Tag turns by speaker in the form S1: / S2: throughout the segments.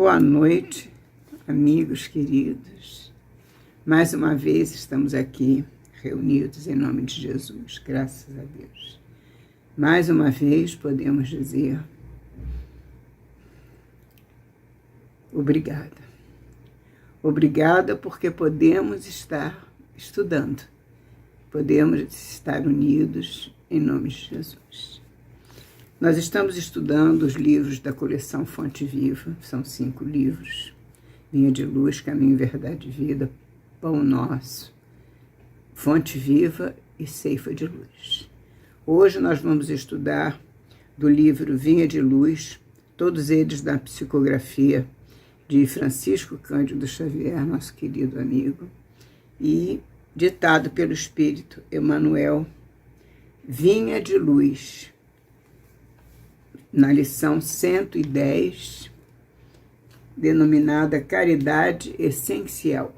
S1: Boa noite, amigos queridos. Mais uma vez estamos aqui reunidos em nome de Jesus, graças a Deus. Mais uma vez podemos dizer obrigada. Obrigada porque podemos estar estudando, podemos estar unidos em nome de Jesus. Nós estamos estudando os livros da coleção Fonte Viva, são 5 livros, Vinha de Luz, Caminho, Verdade e Vida, Pão Nosso, Fonte Viva e Ceifa de Luz. Hoje nós vamos estudar do livro Vinha de Luz, todos eles da psicografia de Francisco Cândido Xavier, nosso querido amigo, e ditado pelo Espírito Emmanuel, Vinha de Luz, na lição 110, denominada Caridade Essencial.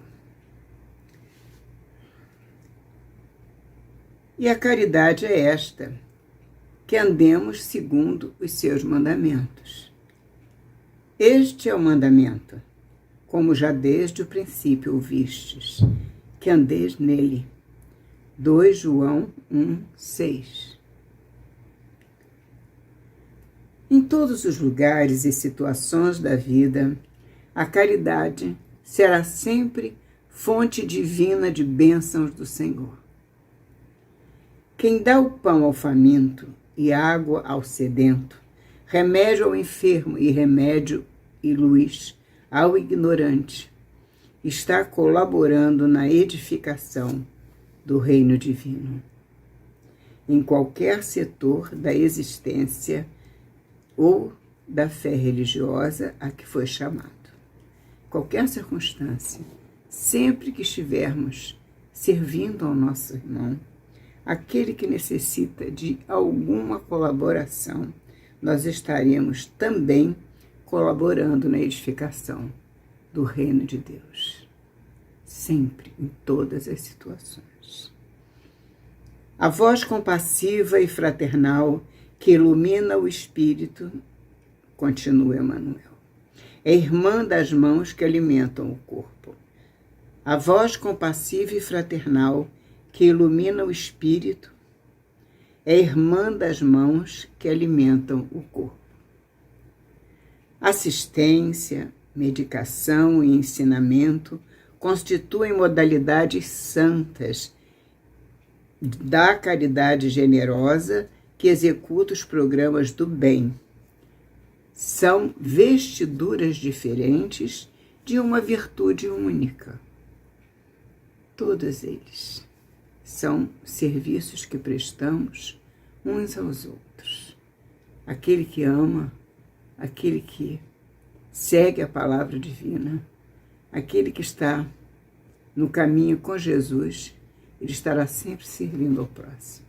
S1: E a caridade é esta, que andemos segundo os seus mandamentos. Este é o mandamento, como já desde o princípio ouvistes, que andeis nele. 2 João 1:6. Em todos os lugares e situações da vida, a caridade será sempre fonte divina de bênçãos do Senhor. Quem dá o pão ao faminto e água ao sedento, remédio ao enfermo e remédio e luz ao ignorante, está colaborando na edificação do reino divino. Em qualquer setor da existência ou da fé religiosa a que foi chamado. Qualquer circunstância, sempre que estivermos servindo ao nosso irmão, aquele que necessita de alguma colaboração, nós estaremos também colaborando na edificação do reino de Deus. Sempre, em todas as situações. A voz compassiva e fraternal que ilumina o espírito, continua Emmanuel, é irmã das mãos que alimentam o corpo. A voz compassiva e fraternal que ilumina o espírito é irmã das mãos que alimentam o corpo. Assistência, medicação e ensinamento constituem modalidades santas da caridade generosa que executa os programas do bem. São vestiduras diferentes de uma virtude única. Todos eles são serviços que prestamos uns aos outros. Aquele que ama, aquele que segue a palavra divina, aquele que está no caminho com Jesus, ele estará sempre servindo ao próximo.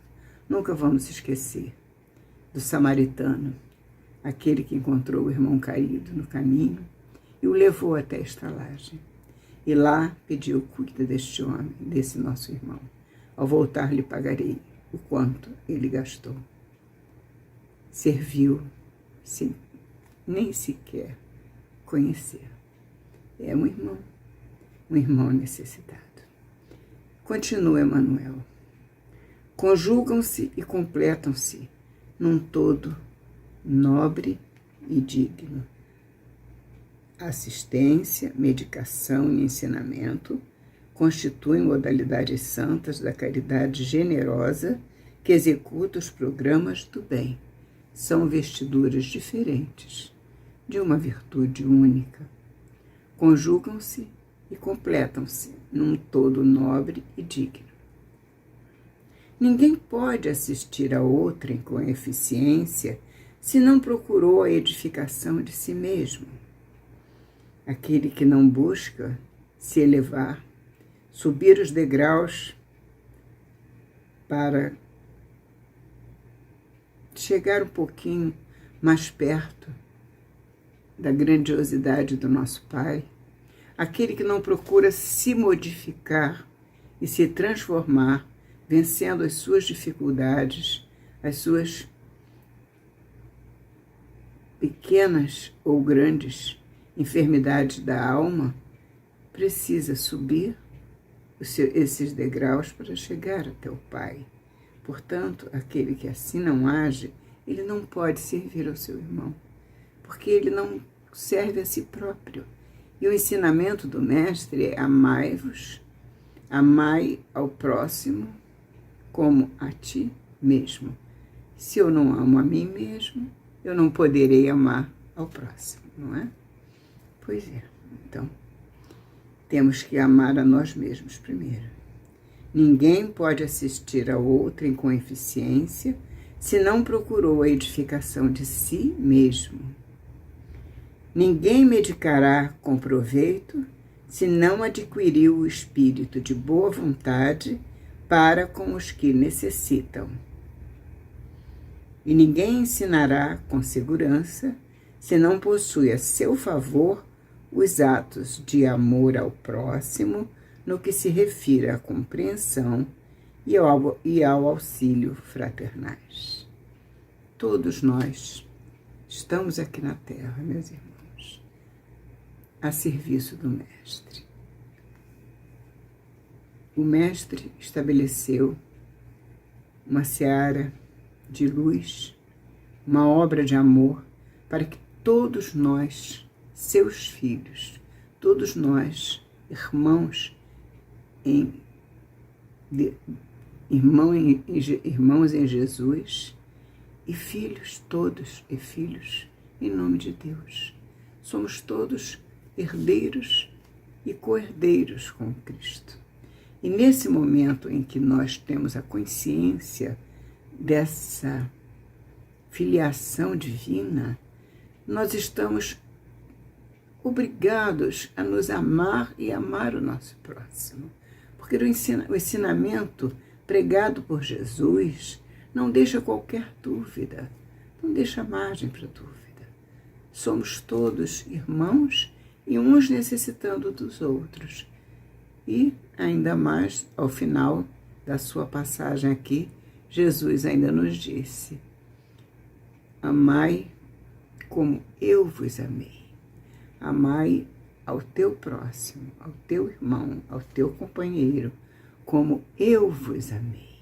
S1: Nunca vamos esquecer do samaritano, aquele que encontrou o irmão caído no caminho e o levou até a estalagem. E lá pediu: cuida deste homem, desse nosso irmão. Ao voltar lhe pagarei o quanto ele gastou. Serviu sem nem sequer conhecer. É um irmão necessitado. Continua Emmanuel. Conjugam-se e completam-se num todo nobre e digno. Assistência, medicação e ensinamento constituem modalidades santas da caridade generosa que executa os programas do bem. São vestiduras diferentes de uma virtude única. Conjugam-se e completam-se num todo nobre e digno. Ninguém pode assistir a outrem com eficiência se não procurou a edificação de si mesmo. Aquele que não busca se elevar, subir os degraus para chegar um pouquinho mais perto da grandiosidade do nosso Pai, aquele que não procura se modificar e se transformar, vencendo as suas dificuldades, as suas pequenas ou grandes enfermidades da alma, precisa subir esses degraus para chegar até o Pai. Portanto, aquele que assim não age, ele não pode servir ao seu irmão, porque ele não serve a si próprio. E o ensinamento do Mestre é: amai-vos, amai ao próximo como a ti mesmo. Se eu não amo a mim mesmo, eu não poderei amar ao próximo, não é? Pois é, então, temos que amar a nós mesmos primeiro. Ninguém pode assistir a outrem com eficiência se não procurou a edificação de si mesmo. Ninguém medicará com proveito se não adquiriu o espírito de boa vontade para com os que necessitam. E ninguém ensinará com segurança se não possui a seu favor os atos de amor ao próximo no que se refere à compreensão e ao auxílio fraternais. Todos nós estamos aqui na Terra, meus irmãos, a serviço do Mestre. O Mestre estabeleceu uma seara de luz, uma obra de amor para que todos nós, seus filhos, todos nós, irmãos em Jesus, e filhos todos, e filhos em nome de Deus. Somos todos herdeiros e co-herdeiros com Cristo. E nesse momento em que nós temos a consciência dessa filiação divina, nós estamos obrigados a nos amar e amar o nosso próximo. Porque o ensinamento pregado por Jesus não deixa qualquer dúvida, não deixa margem para dúvida. Somos todos irmãos e uns necessitando dos outros. E, ainda mais, ao final da sua passagem aqui, Jesus ainda nos disse: amai como eu vos amei. Amai ao teu próximo, ao teu irmão, ao teu companheiro, como eu vos amei.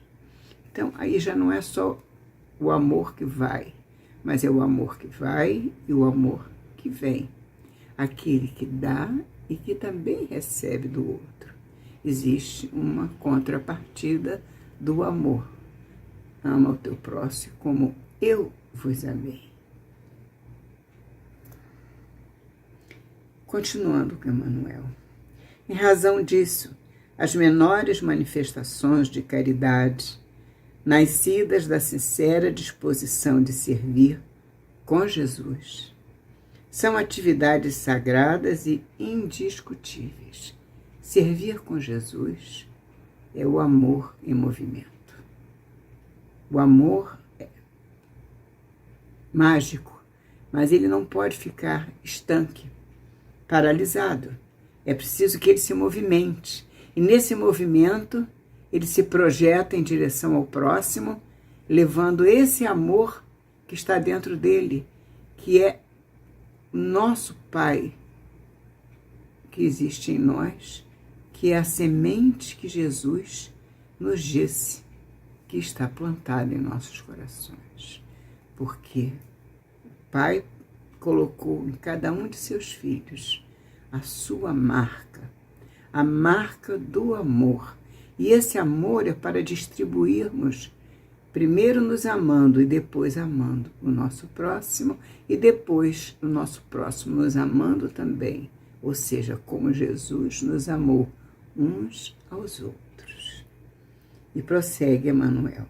S1: Então, aí já não é só o amor que vai, mas é o amor que vai e o amor que vem. Aquele que dá e que também recebe do outro. Existe uma contrapartida do amor. Ama o teu próximo como eu vos amei. Continuando com Emmanuel. Em razão disso, as menores manifestações de caridade, nascidas da sincera disposição de servir com Jesus, são atividades sagradas e indiscutíveis. Servir com Jesus é o amor em movimento. O amor é mágico, mas ele não pode ficar estanque, paralisado. É preciso que ele se movimente. E nesse movimento, ele se projeta em direção ao próximo, levando esse amor que está dentro dele, que é o nosso Pai, que existe em nós, que é a semente que Jesus nos disse que está plantada em nossos corações. Porque o Pai colocou em cada um de seus filhos a sua marca, a marca do amor. E esse amor é para distribuirmos, primeiro nos amando e depois amando o nosso próximo, e depois o nosso próximo nos amando também, ou seja, como Jesus nos amou uns aos outros. E prossegue Emmanuel.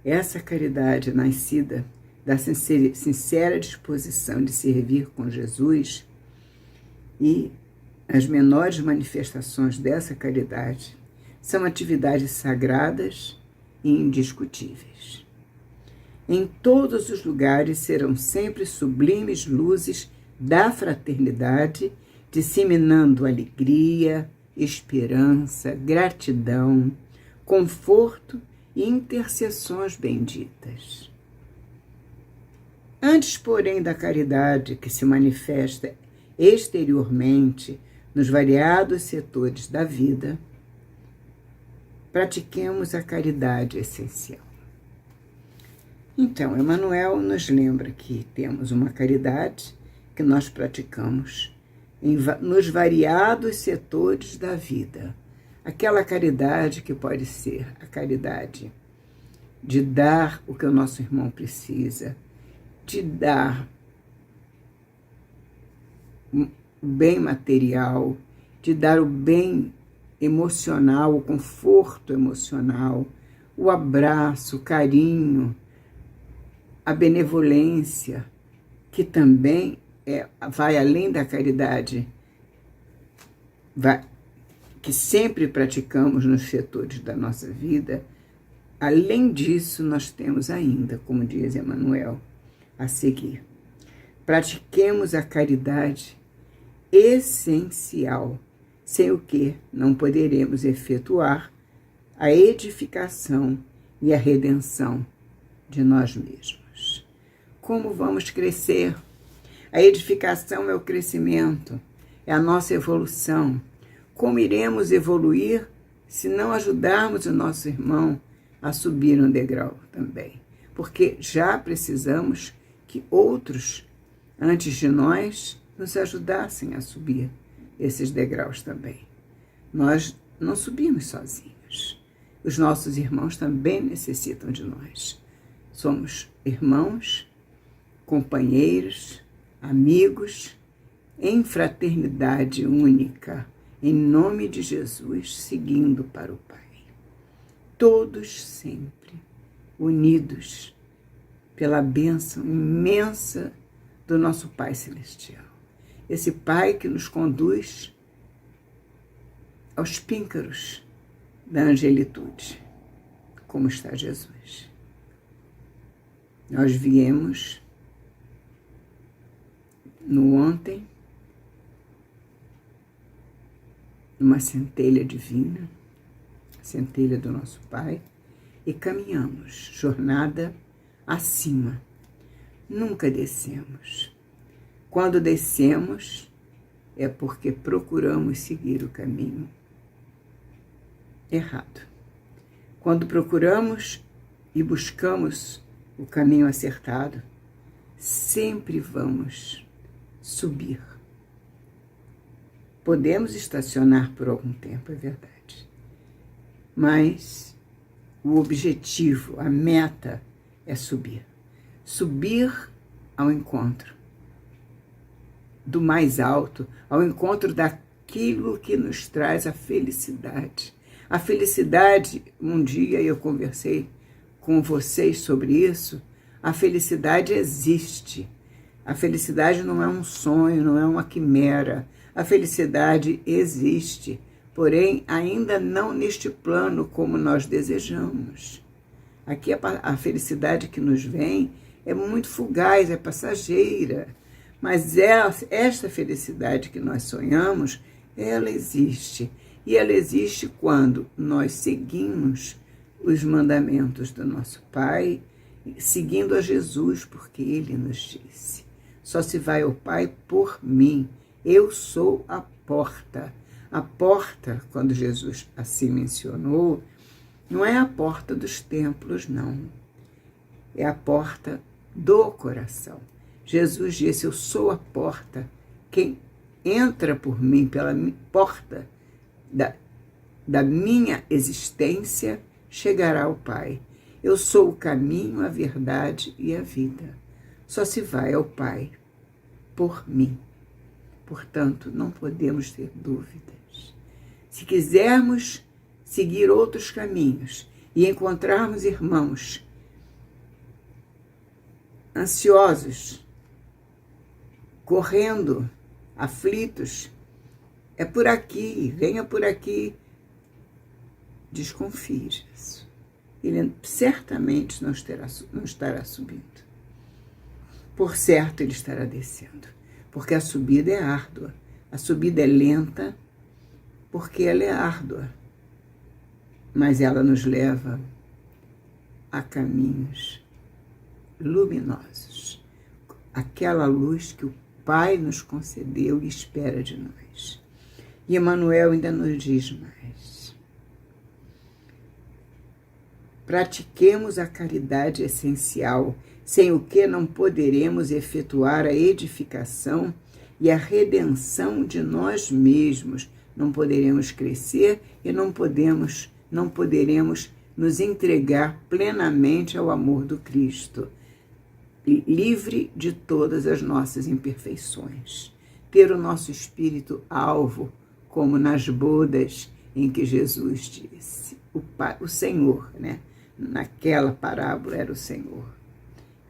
S1: Essa caridade nascida da sincera disposição de servir com Jesus e as menores manifestações dessa caridade são atividades sagradas e indiscutíveis. Em todos os lugares serão sempre sublimes luzes da fraternidade, disseminando alegria, esperança, gratidão, conforto e intercessões benditas. Antes, porém, da caridade que se manifesta exteriormente nos variados setores da vida, pratiquemos a caridade essencial. Então, Emmanuel nos lembra que temos uma caridade que nós praticamos nos variados setores da vida. Aquela caridade que pode ser a caridade de dar o que o nosso irmão precisa, de dar o bem material, de dar o bem emocional, o conforto emocional, o abraço, o carinho, a benevolência, que também vai além da caridade, que sempre praticamos nos setores da nossa vida. Além disso, nós temos ainda, como diz Emmanuel, a seguir. Pratiquemos a caridade essencial, sem o que não poderemos efetuar a edificação e a redenção de nós mesmos. Como vamos crescer? A edificação é o crescimento, é a nossa evolução. Como iremos evoluir se não ajudarmos o nosso irmão a subir um degrau também? Porque já precisamos que outros, antes de nós, nos ajudassem a subir esses degraus também. Nós não subimos sozinhos. Os nossos irmãos também necessitam de nós. Somos irmãos, companheiros, amigos, em fraternidade única, em nome de Jesus, seguindo para o Pai. Todos sempre unidos pela bênção imensa do nosso Pai Celestial. Esse Pai que nos conduz aos píncaros da angelitude, como está Jesus. Nós viemos no ontem, numa centelha divina, centelha do nosso Pai, e caminhamos, jornada acima. Nunca descemos. Quando descemos, é porque procuramos seguir o caminho errado. Quando procuramos e buscamos o caminho acertado, sempre vamos subir. Podemos estacionar por algum tempo, é verdade. Mas o objetivo, a meta é subir. Subir ao encontro do mais alto, ao encontro daquilo que nos traz a felicidade. A felicidade, um dia eu conversei com vocês sobre isso, a felicidade existe. A felicidade não é um sonho, não é uma quimera. A felicidade existe, porém ainda não neste plano como nós desejamos. Aqui a felicidade que nos vem é muito fugaz, é passageira. Mas esta felicidade que nós sonhamos, ela existe. E ela existe quando nós seguimos os mandamentos do nosso Pai, seguindo a Jesus, porque Ele nos disse: só se vai ao Pai por mim. Eu sou a porta. A porta, quando Jesus assim mencionou, não é a porta dos templos, não. É a porta do coração. Jesus disse: eu sou a porta. Quem entra por mim pela porta da minha existência chegará ao Pai. Eu sou o caminho, a verdade e a vida. Só se vai ao Pai por mim. Portanto, não podemos ter dúvidas. Se quisermos seguir outros caminhos e encontrarmos irmãos ansiosos, correndo, aflitos, é por aqui, venha por aqui, desconfie disso. Ele certamente não estará subindo. Por certo, ele estará descendo. Porque a subida é árdua. A subida é lenta, porque ela é árdua. Mas ela nos leva a caminhos luminosos. aquela luz que o Pai nos concedeu e espera de nós. E Emmanuel ainda nos diz mais. Pratiquemos a caridade essencial, sem o que não poderemos efetuar a edificação e a redenção de nós mesmos. Não poderemos crescer e não poderemos nos entregar plenamente ao amor do Cristo, livre de todas as nossas imperfeições. Ter o nosso espírito alvo, como nas bodas em que Jesus disse. O Senhor, né? Naquela parábola era o Senhor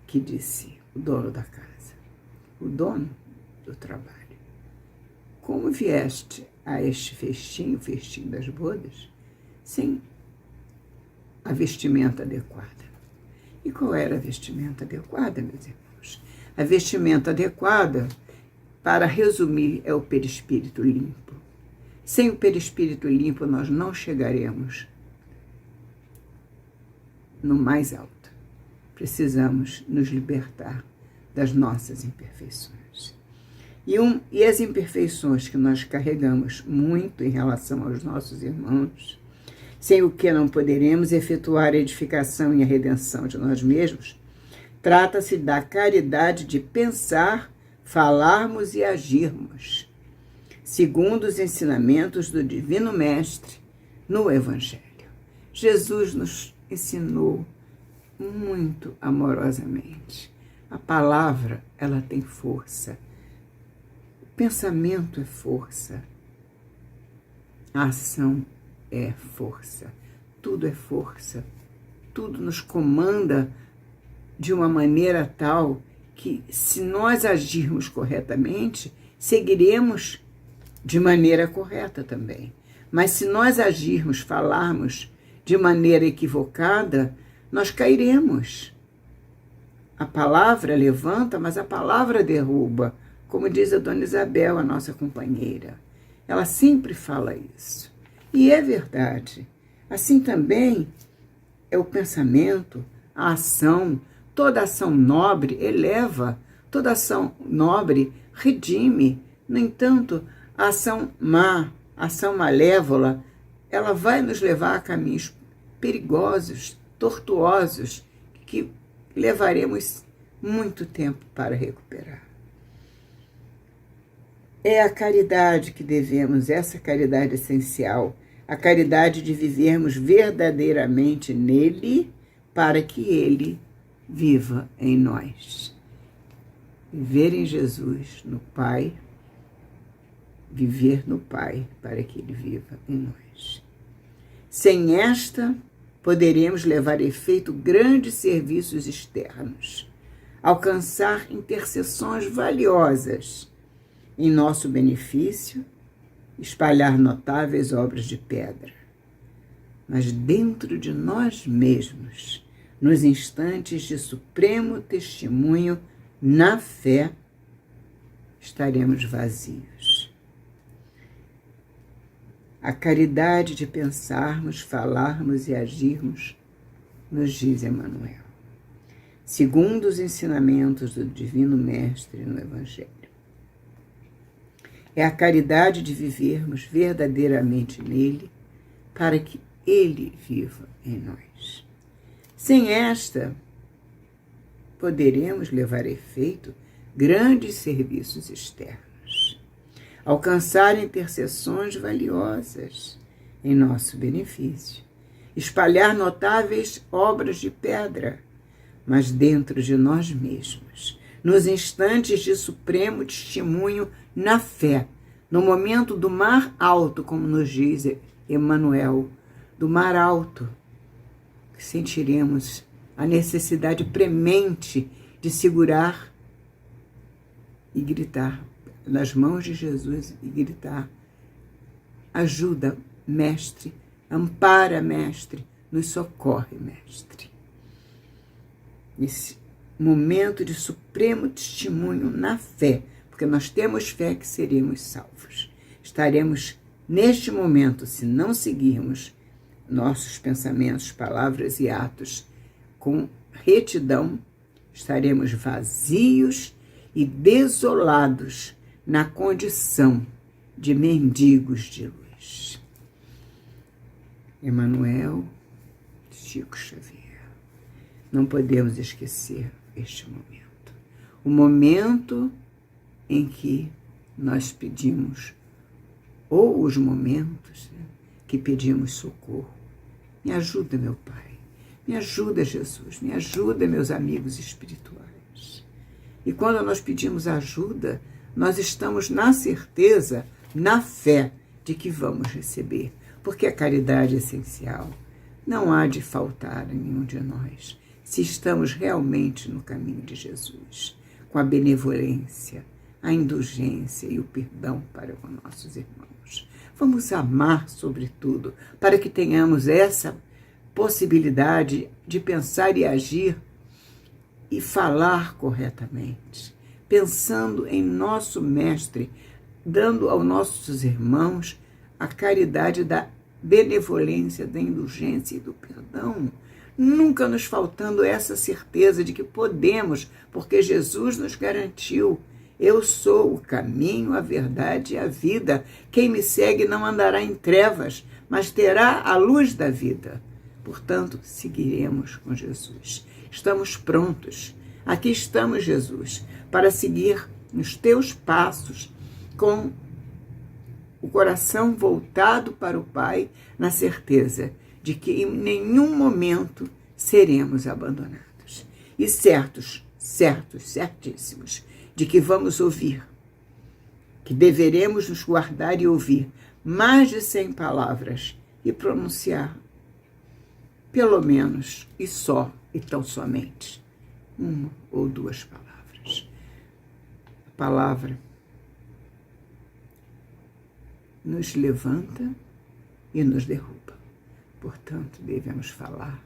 S1: que disse, o dono da casa, o dono do trabalho. Como vieste a este festim, o festim das bodas, sem a vestimenta adequada? E qual era a vestimenta adequada, meus irmãos? A vestimenta adequada, para resumir, é o perispírito limpo. Sem o perispírito limpo, nós não chegaremos no mais alto. Precisamos nos libertar das nossas imperfeições. E as imperfeições que nós carregamos muito em relação aos nossos irmãos, sem o que não poderemos efetuar a edificação e a redenção de nós mesmos, trata-se da caridade de pensar, falarmos e agirmos, segundo os ensinamentos do Divino Mestre no Evangelho. Jesus nos ensinou muito amorosamente. A palavra, ela tem força. O pensamento é força. A ação é força. Tudo é força. Tudo nos comanda de uma maneira tal que, se nós agirmos corretamente, seguiremos de maneira correta também. Mas se nós agirmos, falarmos de maneira equivocada, nós cairemos. A palavra levanta, mas a palavra derruba, como diz a Dona Isabel, a nossa companheira. Ela sempre fala isso. E é verdade. Assim também é o pensamento, a ação. Toda ação nobre eleva, toda ação nobre redime. No entanto, a ação má, a ação malévola, ela vai nos levar a caminhos perigosos, tortuosos, que levaremos muito tempo para recuperar. É a caridade que devemos, essa caridade essencial, a caridade de vivermos verdadeiramente nele, para que ele viva em nós. Viver em Jesus, no Pai, viver no Pai, para que ele viva em nós. Sem esta, poderemos levar a efeito grandes serviços externos, alcançar intercessões valiosas em nosso benefício, espalhar notáveis obras de pedra. Mas dentro de nós mesmos, nos instantes de supremo testemunho na fé, estaremos vazios. A caridade de pensarmos, falarmos e agirmos, nos diz Emmanuel, segundo os ensinamentos do Divino Mestre no Evangelho. É a caridade de vivermos verdadeiramente nele, para que ele viva em nós. Sem esta, poderemos levar a efeito grandes serviços externos, alcançar intercessões valiosas em nosso benefício, espalhar notáveis obras de pedra, mas dentro de nós mesmos, nos instantes de supremo testemunho na fé, no momento do mar alto, como nos diz Emmanuel, do mar alto, que sentiremos a necessidade premente de segurar e gritar nas mãos de Jesus e gritar: ajuda, Mestre, ampara, Mestre, nos socorre, Mestre. Nesse momento de supremo testemunho na fé, porque nós temos fé que seremos salvos. Estaremos neste momento, se não seguirmos nossos pensamentos, palavras e atos com retidão, estaremos vazios e desolados na condição de mendigos de luz. Emmanuel, Chico Xavier. Não podemos esquecer este momento. O momento em que nós pedimos, ou os momentos que pedimos socorro. Me ajuda, meu Pai. Me ajuda, Jesus. Me ajuda, meus amigos espirituais. E quando nós pedimos ajuda, nós estamos na certeza, na fé de que vamos receber. Porque a caridade é essencial. Não há de faltar a nenhum de nós, se estamos realmente no caminho de Jesus, com a benevolência, a indulgência e o perdão para com nossos irmãos. Vamos amar, sobretudo, para que tenhamos essa possibilidade de pensar e agir e falar corretamente, pensando em nosso Mestre, dando aos nossos irmãos a caridade da benevolência, da indulgência e do perdão, nunca nos faltando essa certeza de que podemos, porque Jesus nos garantiu: eu sou o caminho, a verdade e a vida. Quem me segue não andará em trevas, mas terá a luz da vida. Portanto, seguiremos com Jesus. Estamos prontos. Aqui estamos, Jesus, para seguir nos teus passos, com o coração voltado para o Pai, na certeza de que em nenhum momento seremos abandonados. E certíssimos, de que vamos ouvir, que deveremos nos guardar e ouvir mais de 100 palavras e pronunciar pelo menos e só e tão somente uma ou duas palavras. A palavra nos levanta e nos derruba. Portanto, devemos falar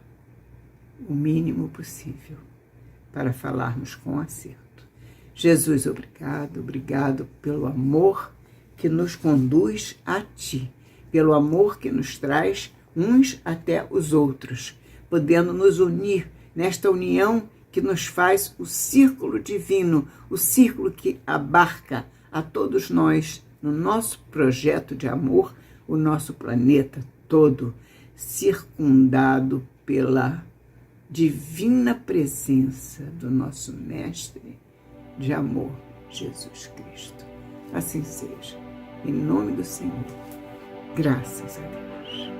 S1: o mínimo possível para falarmos com acerto. Jesus, obrigado pelo amor que nos conduz a Ti, pelo amor que nos traz uns até os outros, podendo nos unir nesta união que nos faz o círculo divino, o círculo que abarca a todos nós no nosso projeto de amor, o nosso planeta todo, circundado pela divina presença do nosso Mestre de amor, Jesus Cristo. Assim seja. Em nome do Senhor. Graças a Deus.